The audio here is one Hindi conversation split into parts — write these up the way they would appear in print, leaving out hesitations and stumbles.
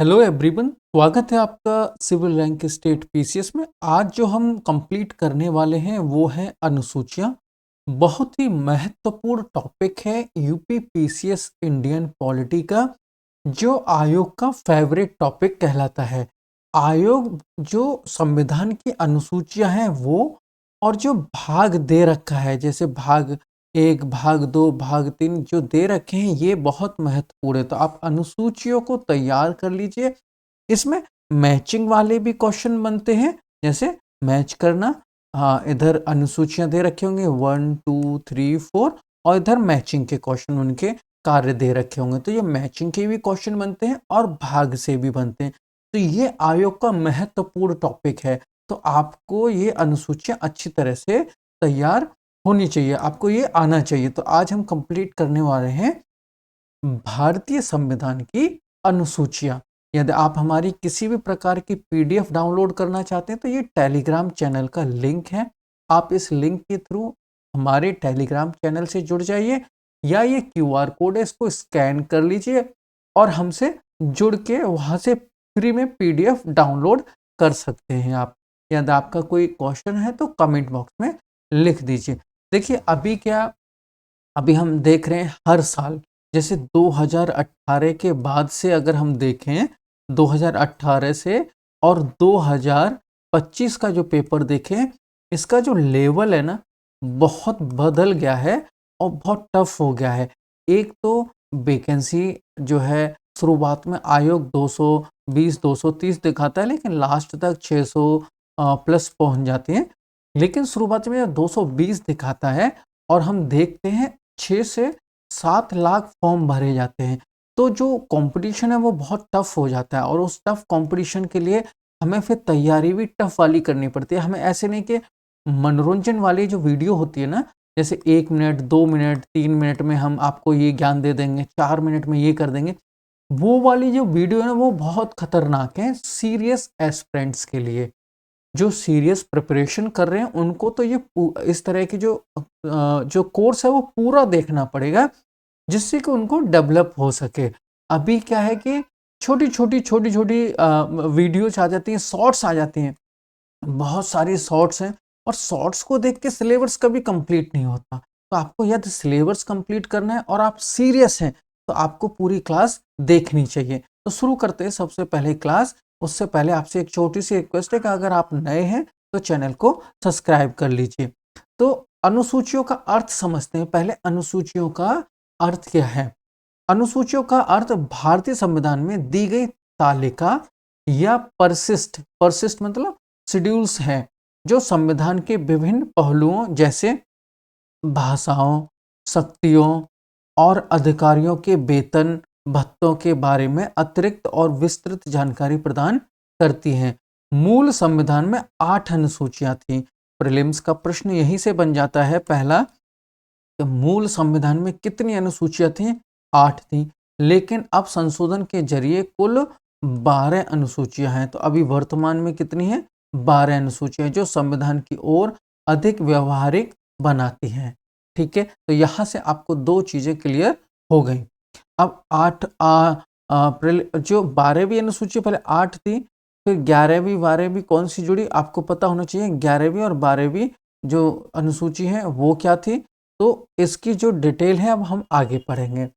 हेलो एवरीवन, स्वागत है आपका सिविल रैंक स्टेट पीसीएस में। आज जो हम कंप्लीट करने वाले हैं वो है अनुसूचियां। बहुत ही महत्वपूर्ण टॉपिक है यूपी पीसीएस इंडियन पॉलिटी का, जो आयोग का फेवरेट टॉपिक कहलाता है। आयोग जो संविधान की अनुसूचियां हैं वो और जो भाग दे रखा है, जैसे भाग 1, भाग 2, भाग 3 जो दे रखे हैं, ये बहुत महत्वपूर्ण है। तो आप अनुसूचियों को तैयार कर लीजिए। इसमें मैचिंग वाले भी क्वेश्चन बनते हैं, जैसे मैच करना। हाँ, इधर अनुसूचियां दे रखे होंगे 1 2 3 4, और इधर मैचिंग के क्वेश्चन उनके कार्य दे रखे होंगे। तो ये मैचिंग के भी क्वेश्चन बनते हैं और भाग से भी बनते हैं। तो ये आयोग का महत्वपूर्ण टॉपिक है। तो आपको ये अनुसूचियां अच्छी तरह से तैयार होनी चाहिए, आपको ये आना चाहिए। तो आज हम कंप्लीट करने वाले हैं भारतीय संविधान की अनुसूचियां। यदि आप हमारी किसी भी प्रकार की पीडीएफ डाउनलोड करना चाहते हैं तो ये टेलीग्राम चैनल का लिंक है। आप इस लिंक के थ्रू हमारे टेलीग्राम चैनल से जुड़ जाइए, या ये क्यूआर कोड है, इसको स्कैन कर लीजिए और हमसे जुड़ के वहां से फ्री में पीडीएफ डाउनलोड कर सकते हैं आप। यदि आपका कोई क्वेश्चन है तो कमेंट बॉक्स में लिख दीजिए। देखिए अभी हम देख रहे हैं हर साल, जैसे 2018 के बाद से अगर हम देखें, 2018 से और 2025 का जो पेपर देखें, इसका जो लेवल है ना, बहुत बदल गया है और बहुत टफ हो गया है। एक तो वैकेंसी जो है, शुरुआत में आयोग 220 230 दिखाता है, लेकिन लास्ट तक 600 प्लस पहुंच जाती है। लेकिन शुरुआत में 220 दिखाता है और हम देखते हैं 6 से 7 लाख फॉर्म भरे जाते हैं। तो जो कंपटीशन है वो बहुत टफ हो जाता है, और उस टफ कंपटीशन के लिए हमें फिर तैयारी भी टफ वाली करनी पड़ती है। हमें ऐसे नहीं कि मनोरंजन वाली जो वीडियो होती है ना, जैसे 1 मिनट 2 मिनट 3 मिनट में हम आपको ये ज्ञान दे देंगे, 4 मिनट में ये कर देंगे, वो वाली जो वीडियो है ना वो बहुत खतरनाक है सीरियस एस्पिरेंट्स के लिए। जो सीरियस प्रिपरेशन कर रहे हैं उनको तो ये इस तरह की जो कोर्स है वो पूरा देखना पड़ेगा, जिससे कि उनको डेवलप हो सके। अभी क्या है कि छोटी छोटी वीडियोज आ जाती हैं, शॉर्ट्स आ जाती हैं, बहुत सारी शॉर्ट्स हैं, और शॉर्ट्स को देख के सिलेबस कभी कंप्लीट नहीं होता। तो आपको यदि सिलेबस कंप्लीट करना है और आप सीरियस हैं तो आपको पूरी क्लास देखनी चाहिए। तो शुरू करते हैं सबसे पहले क्लास। उससे पहले आपसे एक छोटी सी रिक्वेस्ट है कि अगर आप नए हैं तो चैनल को सब्सक्राइब कर लीजिए। तो अनुसूचियों का अर्थ समझते हैं। पहले अनुसूचियों का अर्थ क्या है? अनुसूचियों का अर्थ भारतीय संविधान में दी गई तालिका या परसिस्ट मतलब शेड्यूल्स है, जो संविधान के विभिन्न पहलुओं जैसे भाषाओं, शक्तियों और अधिकारियों के वेतन भत्तों के बारे में अतिरिक्त और विस्तृत जानकारी प्रदान करती हैं। मूल संविधान में 8 अनुसूचियां थी। प्रीलिम्स का प्रश्न यहीं से बन जाता है पहला, तो मूल संविधान में कितनी अनुसूचियां थी? 8 थी। लेकिन अब संशोधन के जरिए कुल 12 अनुसूचियां हैं। तो अभी वर्तमान में कितनी है? 12 अनुसूचियां, जो संविधान की ओर अधिक व्यवहारिक बनाती हैं। ठीक है, तो यहां से आपको 2 चीजें क्लियर हो गई। अब 8 जो 12वीं अनुसूची पहले 8 थी, फिर 11वीं 12वीं कौन सी जुड़ी आपको पता होना चाहिए। 11वीं और 12वीं जो अनुसूची है वो क्या थी, तो इसकी जो डिटेल है अब हम आगे पढ़ेंगे।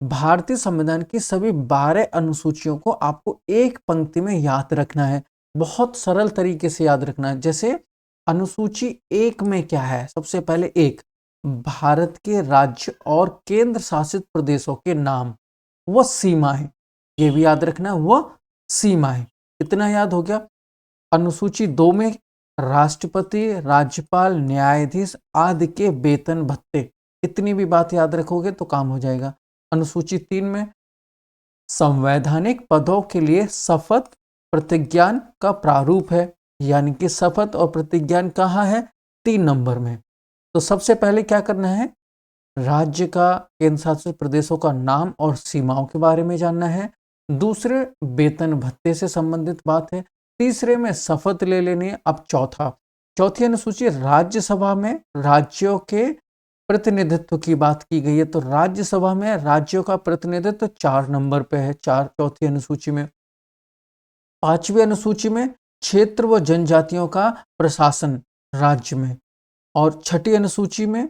भारतीय संविधान की सभी 12 अनुसूचियों को आपको एक पंक्ति में याद रखना है। बहुत सरल तरीके से याद रखना है। जैसे अनुसूची 1 में क्या है? सबसे पहले 1, भारत के राज्य और केंद्र शासित प्रदेशों के नाम व सीमाएं। ये भी याद रखना है, वह सीमाएं। इतना याद हो गया। अनुसूची 2 में राष्ट्रपति, राज्यपाल, न्यायाधीश आदि के वेतन भत्ते। इतनी भी बात याद रखोगे तो काम हो जाएगा। अनुसूची 3 में संवैधानिक पदों के लिए शपथ प्रतिज्ञान का प्रारूप है, यानी कि शपथ और प्रतिज्ञान कहाँ है? 3 नंबर में। तो सबसे पहले क्या करना है? राज्य का, केंद्र शासित प्रदेशों का नाम और सीमाओं के बारे में जानना है। दूसरे, वेतन भत्ते से संबंधित बात है। तीसरे में शपथ ले लेनी है। अब चौथी अनुसूची राज्यसभा में राज्यों के प्रतिनिधित्व की बात की गई है तो राज्यसभा में राज्यों का प्रतिनिधित्व 4 नंबर पे है, चौथी अनुसूची में। 5वीं अनुसूची में क्षेत्र व जनजातियों का प्रशासन राज्य में, और 6ठी अनुसूची में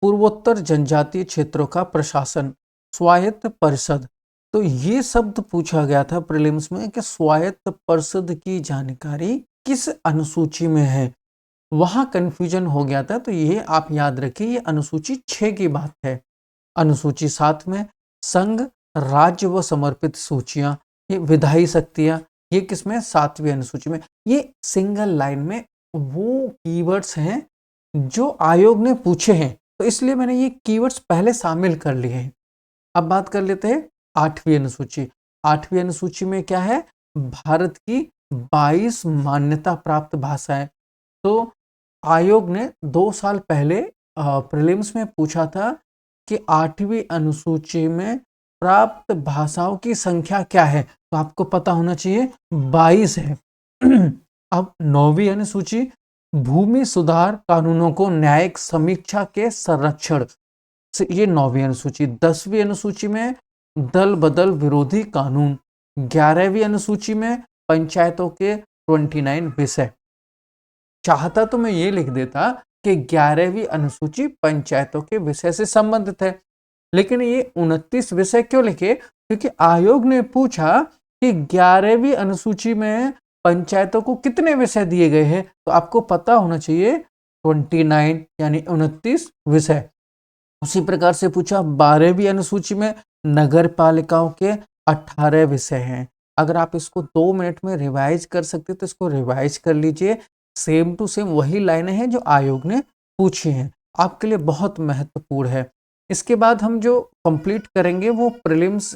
पूर्वोत्तर जनजातीय क्षेत्रों का प्रशासन स्वायत्त परिषद। तो ये शब्द पूछा गया था प्रीलिम्स में कि स्वायत्त परिषद की जानकारी किस अनुसूची में है, वहां कंफ्यूजन हो गया था। तो ये आप याद रखिए, ये अनुसूची 6 की बात है। अनुसूची 7 में संघ, राज्य व समर्पित सूचियां, ये विधायी शक्तियां, ये किसमें? 7वीं अनुसूची में। ये सिंगल लाइन में वो कीवर्ड्स हैं जो आयोग ने पूछे हैं, तो इसलिए मैंने ये कीवर्ड्स पहले शामिल कर लिए हैं। अब बात कर लेते हैं 8वीं अनुसूची। 8वीं अनुसूची में क्या है? भारत की 22 मान्यता प्राप्त भाषाएं। तो आयोग ने 2 साल पहले प्रीलिम्स में पूछा था कि 8वीं अनुसूची में प्राप्त भाषाओं की संख्या क्या है, तो आपको पता होना चाहिए 22 है। अब 9वीं अनुसूची भूमि सुधार कानूनों को न्यायिक समीक्षा के संरक्षण से, ये 9वीं अनुसूची। 10वीं अनुसूची में दल बदल विरोधी कानून। 11वीं अनुसूची में पंचायतों के 29 विषय। चाहता तो मैं ये लिख देता कि 11वीं अनुसूची पंचायतों के विषय से संबंधित है, लेकिन ये 29 विषय क्यों लिखे? क्योंकि आयोग ने पूछा कि 11वीं अनुसूची में पंचायतों को कितने विषय दिए गए हैं, तो आपको पता होना चाहिए 29 यानी 29 विषय। उसी प्रकार से पूछा 12वीं अनुसूची में नगर पालिकाओं के 18 विषय हैं। अगर आप इसको 2 मिनट में रिवाइज कर सकते तो इसको रिवाइज कर लीजिए। सेम टू सेम वही लाइनें हैं जो आयोग ने पूछी हैं, आपके लिए बहुत महत्वपूर्ण है। इसके बाद हम जो कंप्लीट करेंगे वो प्रीलिम्स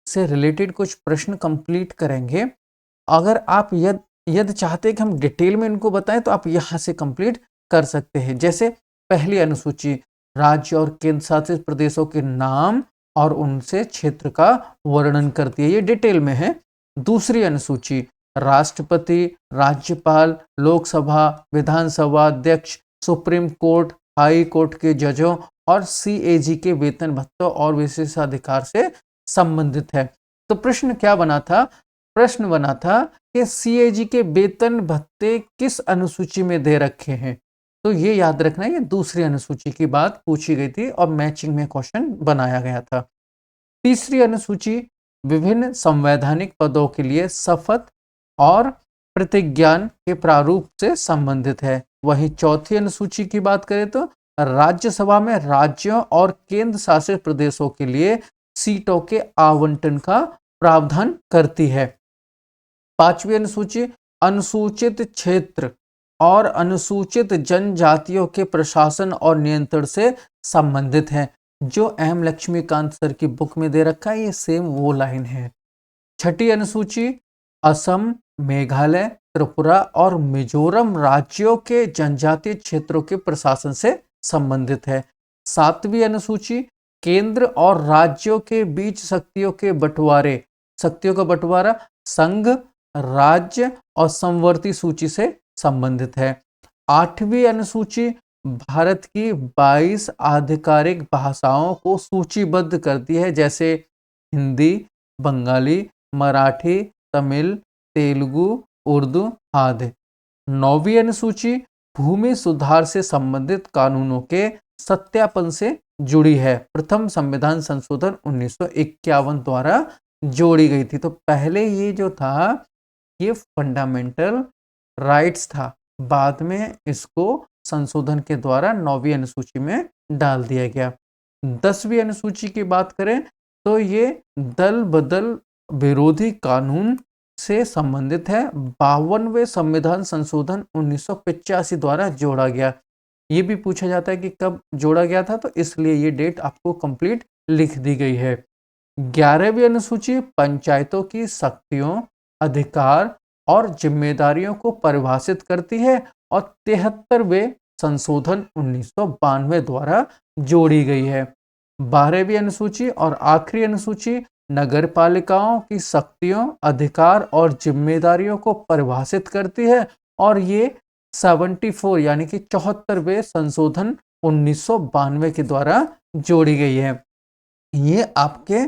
से रिलेटेड कुछ प्रश्न कंप्लीट करेंगे। अगर आप यदि चाहते हैं कि हम डिटेल में इनको बताएं तो आप यहाँ से कंप्लीट कर सकते हैं। जैसे पहली अनुसूची राज्य और केंद्र शासित प्रदेशों के नाम और उनसे क्षेत्र का वर्णन करती है, ये डिटेल में है। दूसरी अनुसूची राष्ट्रपति, राज्यपाल, लोकसभा, विधानसभा अध्यक्ष, सुप्रीम कोर्ट, हाई कोर्ट के जजों और सीएजी के वेतन भत्तों और विशेषाधिकार से संबंधित है। तो प्रश्न क्या बना था? प्रश्न बना था कि सीएजी के वेतन भत्ते किस अनुसूची में दे रखे हैं। तो ये याद रखना, ये दूसरी अनुसूची की बात पूछी गई थी और मैचिंग में क्वेश्चन बनाया गया था। तीसरी अनुसूची विभिन्न संवैधानिक पदों के लिए शपथ और प्रतिज्ञान के प्रारूप से संबंधित है। वहीं चौथी अनुसूची की बात करें तो राज्यसभा में राज्यों और केंद्र शासित प्रदेशों के लिए सीटों के आवंटन का प्रावधान करती है। 5वीं अनुसूची अनुसूचित क्षेत्र और अनुसूचित जनजातियों के प्रशासन और नियंत्रण से संबंधित है। जो एम लक्ष्मीकांत सर की बुक में दे रखा है, ये सेम वो लाइन है। 6ठी अनुसूची असम, मेघालय, त्रिपुरा और मिजोरम राज्यों के जनजातीय क्षेत्रों के प्रशासन से संबंधित है। 7वीं अनुसूची केंद्र और राज्यों के बीच शक्तियों का बंटवारा संघ, राज्य और समवर्ती सूची से संबंधित है। 8वीं अनुसूची भारत की 22 आधिकारिक भाषाओं को सूचीबद्ध करती है, जैसे हिंदी, बंगाली, मराठी, तमिल, तेलुगु, उर्दू आदि। 9वीं अनुसूची भूमि सुधार से संबंधित कानूनों के सत्यापन से जुड़ी है। प्रथम संविधान संशोधन 1951 द्वारा जोड़ी गई थी। तो पहले ये जो था ये फंडामेंटल राइट्स था, बाद में इसको संशोधन के द्वारा 9वीं अनुसूची में डाल दिया गया। 10वीं अनुसूची की बात करें तो ये दल बदल विरोधी कानून से संबंधित है। 52वें संविधान संशोधन 1985 द्वारा जोड़ा गया। ये भी पूछा जाता है कि कब जोड़ा गया था, तो इसलिए ये डेट आपको कंप्लीट लिख दी गई है। 11वीं अनुसूची पंचायतों की शक्तियों, अधिकार और जिम्मेदारियों को परिभाषित करती है और 73वें संशोधन 1992 द्वारा जोड़ी गई है। 12वीं अनुसूची और आखिरी अनुसूची नगर पालिकाओं की शक्तियों, अधिकार और जिम्मेदारियों को परिभाषित करती है और ये 74 यानी कि 74वें संशोधन 1992 के द्वारा जोड़ी गई है। ये आपके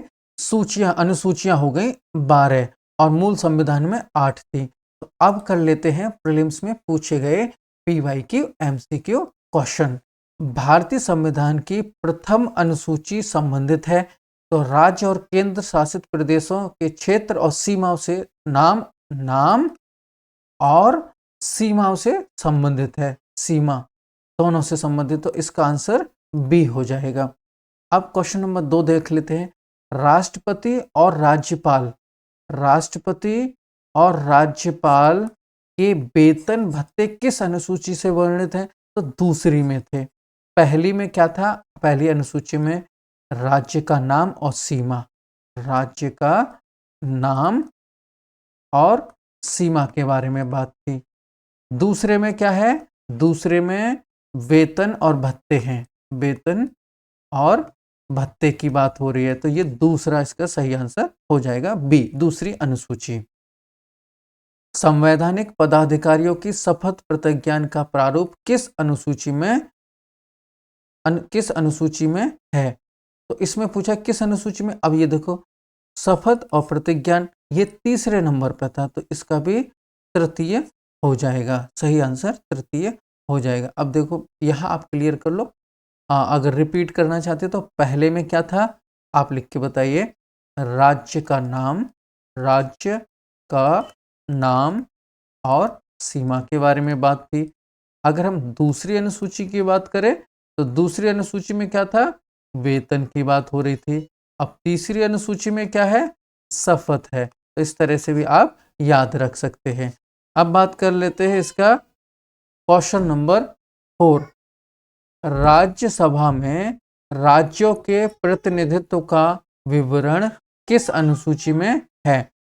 अनुसूचियां हो गई 12 और मूल संविधान में 8 थी। तो अब कर लेते हैं प्रीलिम्स में पूछे गए PYQ MCQ क्वेश्चन। भारतीय संविधान की प्रथम अनुसूची संबंधित है तो राज्य और केंद्र शासित प्रदेशों के क्षेत्र और सीमाओं से नाम और सीमाओं से संबंधित है। सीमा दोनों से संबंधित, तो इसका आंसर बी हो जाएगा। अब क्वेश्चन नंबर 2 देख लेते हैं। राष्ट्रपति और राज्यपाल के वेतन भत्ते किस अनुसूची से वर्णित हैं? तो दूसरी में थे। पहली में क्या था? पहली अनुसूची में राज्य का नाम और सीमा, राज्य का नाम और सीमा के बारे में बात थी। दूसरे में क्या है? दूसरे में वेतन और भत्ते हैं, वेतन और भत्ते की बात हो रही है। तो ये दूसरा इसका सही आंसर हो जाएगा बी, दूसरी अनुसूची। संवैधानिक पदाधिकारियों की शपथ प्रतिज्ञा का प्रारूप किस अनुसूची में है? तो इसमें पूछा किस अनुसूची में। अब ये देखो, शपथ और प्रतिज्ञा ये तीसरे नंबर पर था, तो इसका भी तृतीय हो जाएगा। सही आंसर तृतीय हो जाएगा। अब देखो यहाँ आप क्लियर कर लो। अगर रिपीट करना चाहते तो पहले में क्या था आप लिख के बताइए। राज्य का नाम और सीमा के बारे में बात थी। अगर हम दूसरी अनुसूची की बात करें तो दूसरी अनुसूची में क्या था? वेतन की बात हो रही थी। अब तीसरी अनुसूची में क्या है? शपथ है। तो इस तरह से भी आप याद रख सकते हैं। अब बात कर लेते हैं इसका क्वेश्चन नंबर 4। राज्यसभा में राज्यों के प्रतिनिधित्व का विवरण किस अनुसूची में है?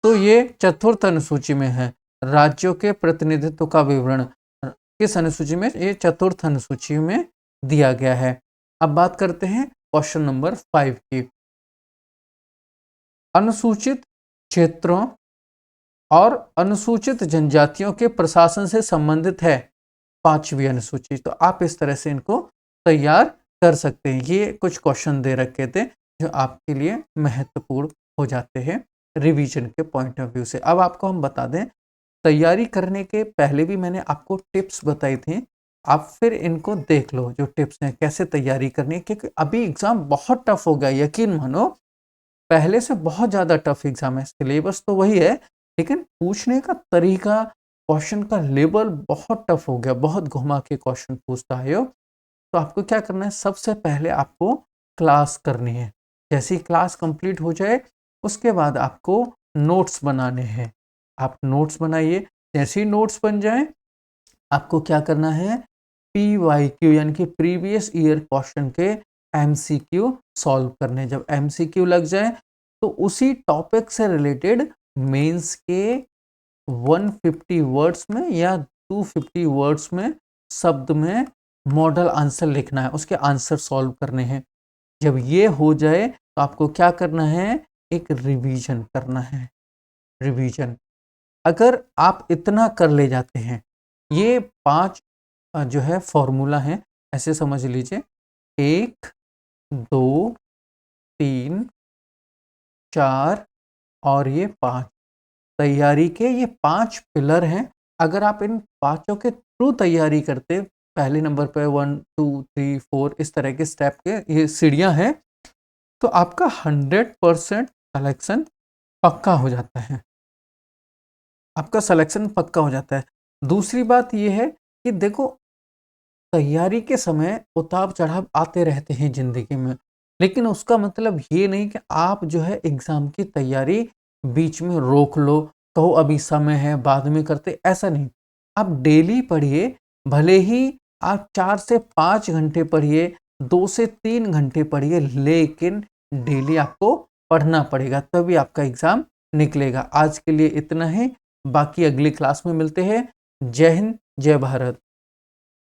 तो ये चतुर्थ अनुसूची में है। राज्यों के प्रतिनिधित्व का विवरण किस अनुसूची में? ये चतुर्थ अनुसूची में दिया गया है। अब बात करते हैं क्वेश्चन नंबर 5 की। अनुसूचित क्षेत्रों और अनुसूचित जनजातियों के प्रशासन से संबंधित है 5वीं अनुसूची। तो आप इस तरह से इनको तैयार कर सकते हैं। ये कुछ क्वेश्चन दे रखे थे जो आपके लिए महत्वपूर्ण हो जाते हैं रिवीजन के पॉइंट ऑफ व्यू से। अब आपको हम बता दें, तैयारी करने के पहले भी मैंने आपको टिप्स बताई थी, आप फिर इनको देख लो जो टिप्स हैं कैसे तैयारी करनी है, क्योंकि अभी एग्जाम बहुत टफ हो गया। यकीन मानो पहले से बहुत ज़्यादा टफ एग्जाम है। सिलेबस तो वही है लेकिन पूछने का तरीका, क्वेश्चन का लेवल बहुत टफ हो गया। बहुत घुमा के क्वेश्चन पूछता है। तो आपको क्या करना है? सबसे पहले आपको क्लास करनी है। जैसी क्लास कंप्लीट हो जाए उसके बाद आपको नोट्स बनाने हैं। आप नोट्स बनाइए। जैसे ही नोट्स बन जाए आपको क्या करना है? PYQ यानी कि प्रीवियस ईयर क्वेश्चन के MCQ सॉल्व करने। जब MCQ लग जाए तो उसी टॉपिक से रिलेटेड मेंस के 150 वर्ड्स में या 250 वर्ड्स में शब्द में मॉडल आंसर लिखना है, उसके आंसर सॉल्व करने हैं। जब ये हो जाए तो आपको क्या करना है? एक रिवीजन करना है। रिवीजन अगर आप इतना कर ले जाते हैं, ये 5 जो है फॉर्मूला है, ऐसे समझ लीजिए 1 2 3 4 और ये 5 तैयारी के ये 5 पिलर हैं। अगर आप इन पांचों के थ्रू तैयारी करते, पहले नंबर पे 1 2 3 4 इस तरह के स्टेप के ये सीढ़ियां हैं, तो आपका 100% सिलेक्शन पक्का हो जाता है। आपका सिलेक्शन पक्का हो जाता है। दूसरी बात ये है कि देखो, तैयारी के समय उतार चढ़ाव आते रहते हैं जिंदगी में, लेकिन उसका मतलब ये नहीं कि आप जो है एग्जाम की तैयारी बीच में रोक लो, कहो अभी समय है बाद में करते, ऐसा नहीं। आप डेली पढ़िए, भले ही आप 4 से 5 घंटे पढ़िए, 2 से 3 घंटे पढ़िए, लेकिन डेली आपको पढ़ना पड़ेगा, तभी आपका एग्जाम निकलेगा। आज के लिए इतना ही, बाकी अगली क्लास में मिलते हैं। जय हिंद, जय भारत।